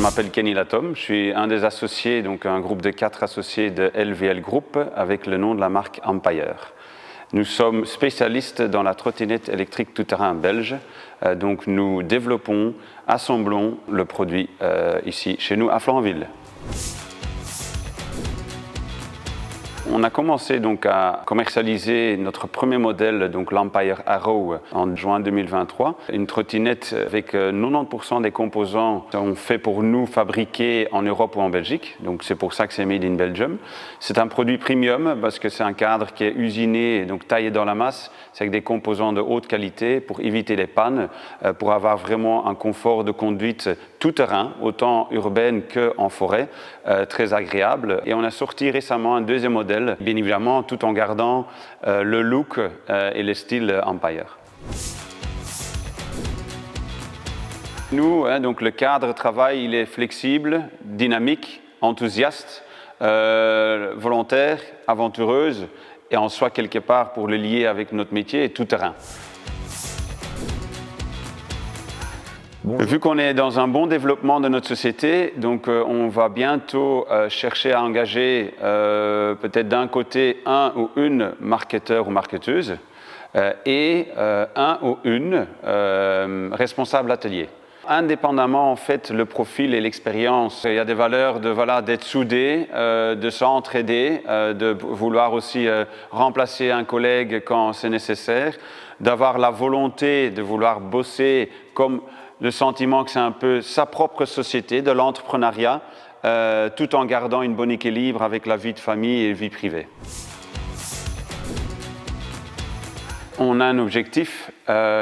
m'appelle Kenny Latom, je suis un des associés, donc un groupe de 4 associés de LVL Group avec le nom de la marque Empire. Nous sommes spécialistes dans la trottinette électrique tout-terrain belge, donc nous développons, assemblons le produit ici chez nous à Flanville. On a commencé donc à commercialiser notre premier modèle, donc l'Empire Arrow, en juin 2023. Une trottinette avec 90% des composants sont faits pour nous, fabriqués en Europe ou en Belgique. Donc c'est pour ça que c'est made in Belgium. C'est un produit premium parce que c'est un cadre qui est usiné, donc taillé dans la masse. C'est avec des composants de haute qualité pour éviter les pannes, pour avoir vraiment un confort de conduite tout terrain, autant urbaine qu'en forêt, très agréable. Et on a sorti récemment un deuxième modèle, bien évidemment, tout en gardant le look et le style Empire. Nous, donc le cadre de travail, il est flexible, dynamique, enthousiaste, volontaire, aventureuse, et en soi quelque part pour le lier avec notre métier, tout terrain. Bonjour. Vu qu'on est dans un bon développement de notre société, donc on va bientôt chercher à engager peut-être d'un côté un ou une marketeur ou marketeuse et un ou une responsable atelier. Indépendamment, en fait, le profil et l'expérience, il y a des valeurs d'être soudé, de s'entraider, de vouloir aussi remplacer un collègue quand c'est nécessaire, d'avoir la volonté de vouloir bosser comme le sentiment que c'est un peu sa propre société, de l'entrepreneuriat, tout en gardant un bon équilibre avec la vie de famille et la vie privée. On a un objectif,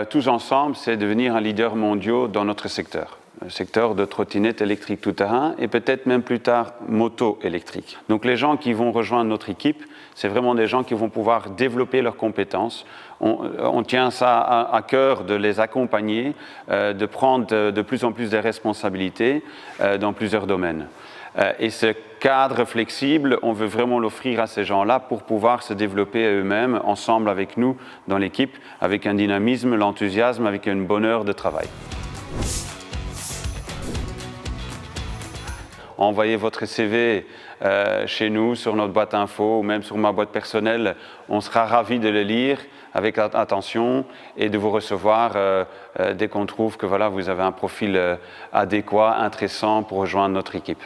tous ensemble, c'est devenir un leader mondial dans notre secteur. Le secteur de trottinette électrique tout-terrain et peut-être même plus tard moto électrique. Donc les gens qui vont rejoindre notre équipe, c'est vraiment des gens qui vont pouvoir développer leurs compétences. On tient ça à cœur de les accompagner, de prendre de plus en plus de responsabilités dans plusieurs domaines. Et ce cadre flexible, on veut vraiment l'offrir à ces gens-là pour pouvoir se développer eux-mêmes, ensemble avec nous, dans l'équipe, avec un dynamisme, l'enthousiasme, avec un bonheur de travail. Envoyez votre CV chez nous, sur notre boîte info ou même sur ma boîte personnelle. On sera ravis de le lire avec attention et de vous recevoir dès qu'on trouve que voilà, vous avez un profil adéquat, intéressant pour rejoindre notre équipe.